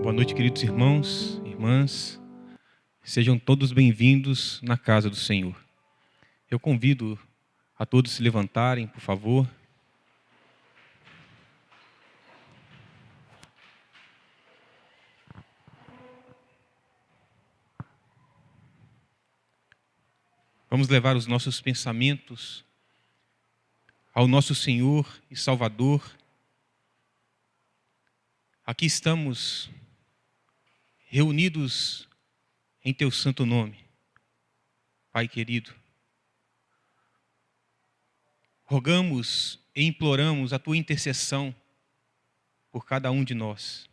Boa noite, queridos irmãos, irmãs. Sejam todos bem-vindos na casa do Senhor. Eu convido a todos se levantarem, por favor. Vamos levar os nossos pensamentos ao nosso Senhor e Salvador. Aqui estamos reunidos em Teu santo nome, Pai querido. Rogamos e imploramos a Tua intercessão por cada um de nós.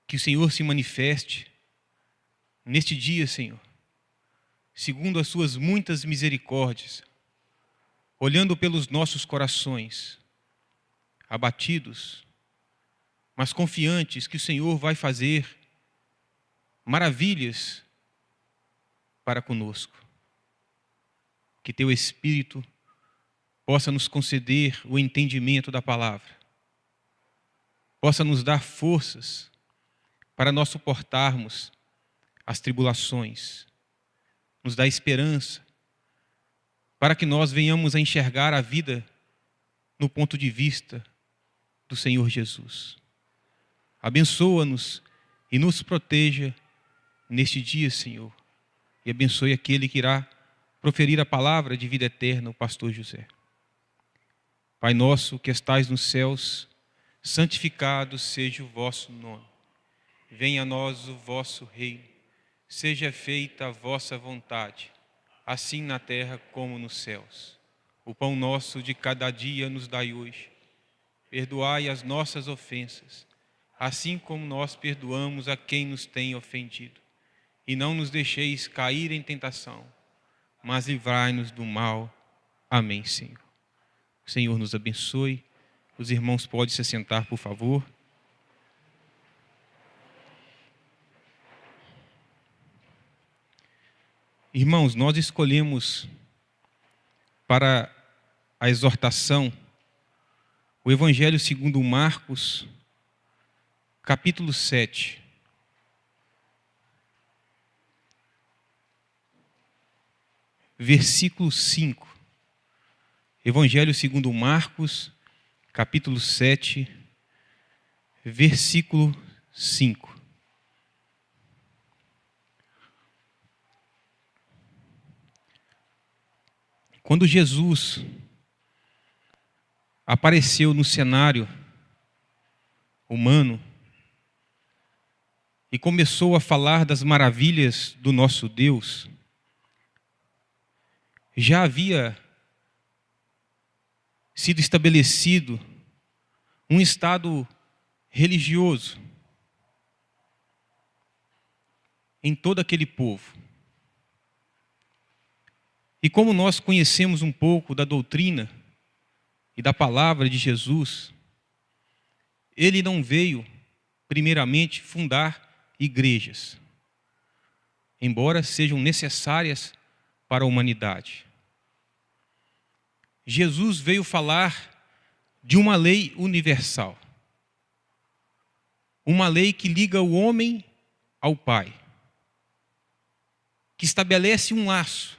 Que o Senhor se manifeste neste dia, Senhor, segundo as Suas muitas misericórdias, olhando pelos nossos corações, abatidos, mas confiantes que o Senhor vai fazer maravilhas para conosco. Que Teu Espírito possa nos conceder o entendimento da palavra, possa nos dar forças para nós suportarmos as tribulações, nos dá esperança para que nós venhamos a enxergar a vida no ponto de vista do Senhor Jesus. Abençoa-nos e nos proteja neste dia, Senhor, e abençoe aquele que irá proferir a palavra de vida eterna, o pastor José. Pai nosso que estais nos céus, santificado seja o vosso nome. Venha a nós o vosso reino. Seja feita a vossa vontade, assim na terra como nos céus. O pão nosso de cada dia nos dai hoje. Perdoai as nossas ofensas, assim como nós perdoamos a quem nos tem ofendido. E não nos deixeis cair em tentação, mas livrai-nos do mal. Amém, Senhor. O Senhor nos abençoe. Os irmãos podem se sentar, por favor. Irmãos, nós escolhemos para a exortação o Evangelho segundo Marcos, capítulo 7. Versículo 5. Evangelho segundo Marcos, capítulo 7, versículo 5. Quando Jesus apareceu no cenário humano e começou a falar das maravilhas do nosso Deus, já havia sido estabelecido um estado religioso em todo aquele povo. E como nós conhecemos um pouco da doutrina e da palavra de Jesus, Ele não veio, primeiramente, fundar igrejas, embora sejam necessárias para a humanidade. Jesus veio falar de uma lei universal, uma lei que liga o homem ao Pai, que estabelece um laço,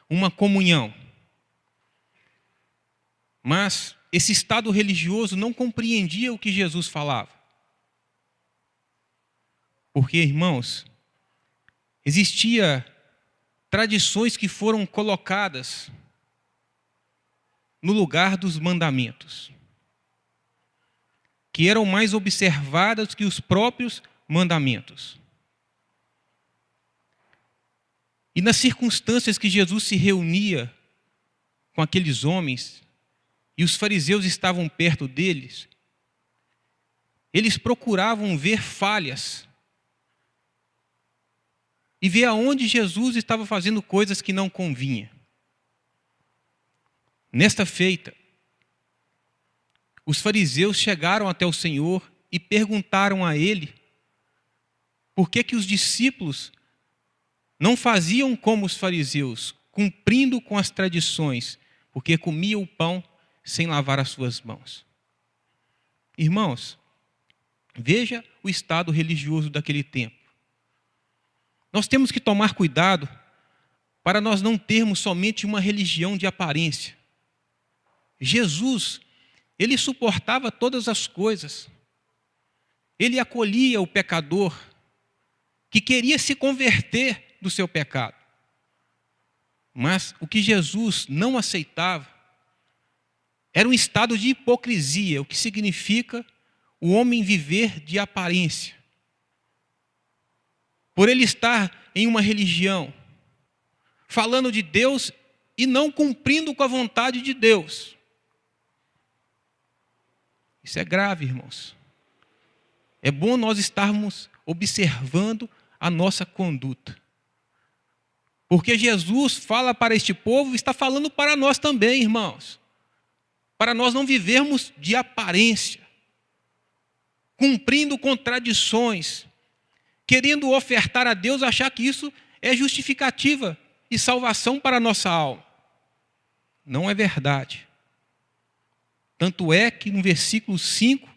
uma comunhão. Mas esse estado religioso não compreendia o que Jesus falava. Porque, irmãos, existia tradições que foram colocadas no lugar dos mandamentos, que eram mais observadas que os próprios mandamentos. E nas circunstâncias que Jesus se reunia com aqueles homens, e os fariseus estavam perto deles, eles procuravam ver falhas e ver aonde Jesus estava fazendo coisas que não convinha. Nesta feita, os fariseus chegaram até o Senhor e perguntaram a Ele por que os discípulos não faziam como os fariseus, cumprindo com as tradições, porque comiam o pão sem lavar as suas mãos. Irmãos, Veja o estado religioso daquele tempo. Nós temos que tomar cuidado para nós não termos somente uma religião de aparência. Jesus, ele suportava todas as coisas. Ele acolhia o pecador que queria se converter do seu pecado. Mas o que Jesus não aceitava era um estado de hipocrisia, o que significa o homem viver de aparência. Por ele estar em uma religião, falando de Deus e não cumprindo com a vontade de Deus. Isso é grave, irmãos. É bom nós estarmos observando a nossa conduta. Porque Jesus fala para este povo, está falando para nós também, irmãos. Para nós não vivermos de aparência, cumprindo contradições, querendo ofertar a Deus, achar que isso é justificativa e salvação para a nossa alma. Não é verdade. Tanto é que no versículo 5,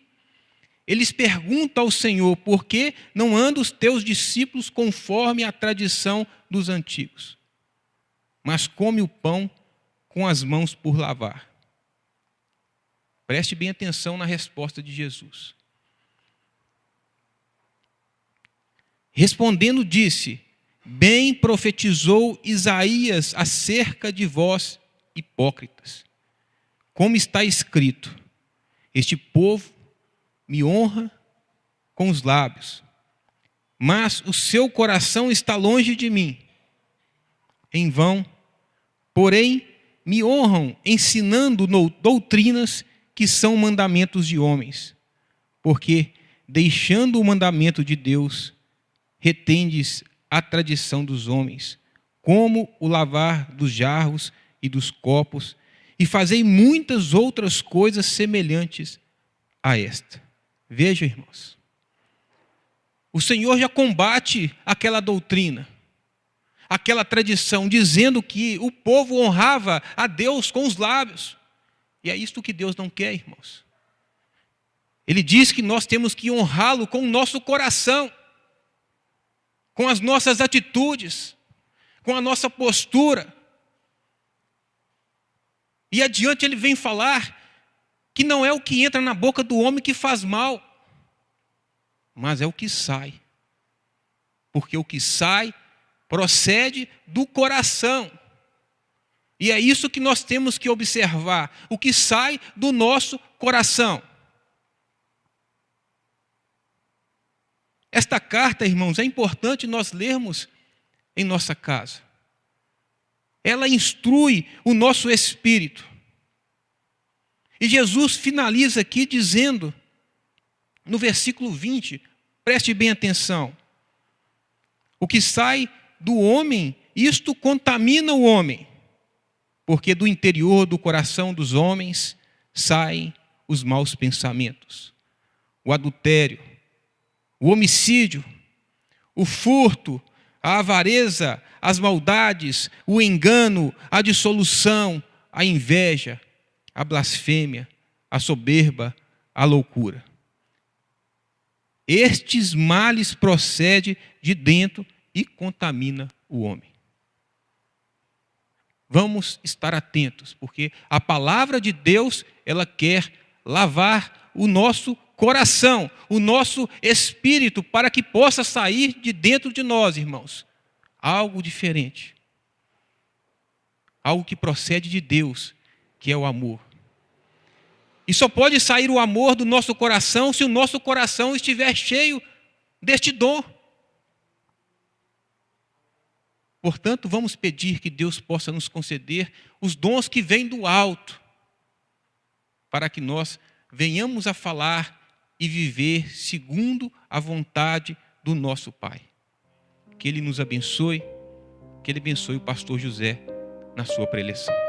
eles perguntam ao Senhor: por que não andam os teus discípulos conforme a tradição dos antigos, mas come o pão com as mãos por lavar? Preste bem atenção na resposta de Jesus. Respondendo, disse: bem profetizou Isaías acerca de vós, hipócritas. Como está escrito: este povo me honra com os lábios, mas o seu coração está longe de mim. Em vão, porém, me honram ensinando doutrinas que são mandamentos de homens, porque, deixando o mandamento de Deus, retendes a tradição dos homens, como o lavar dos jarros e dos copos, e fazei muitas outras coisas semelhantes a esta. Veja, irmãos, o Senhor já combate aquela doutrina, aquela tradição, dizendo que o povo honrava a Deus com os lábios. E é isto que Deus não quer, irmãos. Ele diz que nós temos que honrá-lo com o nosso coração, com as nossas atitudes, com a nossa postura. E adiante ele vem falar que não é o que entra na boca do homem que faz mal, mas é o que sai. Porque o que sai procede do coração. E é isso que nós temos que observar, o que sai do nosso coração. Esta carta, irmãos, é importante nós lermos em nossa casa. Ela instrui o nosso espírito. E Jesus finaliza aqui dizendo, no versículo 20, preste bem atenção: o que sai do homem, isto contamina o homem, porque do interior do coração dos homens saem os maus pensamentos, o adultério, o homicídio, o furto, a avareza, as maldades, o engano, a dissolução, a inveja, a blasfêmia, a soberba, a loucura. Estes males procedem de dentro e contamina o homem. Vamos estar atentos, porque a palavra de Deus, ela quer lavar o nosso coração, o nosso espírito, para que possa sair de dentro de nós, irmãos, algo diferente. Algo que procede de Deus, que é o amor. E só pode sair o amor do nosso coração se o nosso coração estiver cheio deste dom. Portanto, vamos pedir que Deus possa nos conceder os dons que vêm do alto, para que nós venhamos a falar e viver segundo a vontade do nosso Pai. Que Ele nos abençoe, que Ele abençoe o pastor José na sua preleção.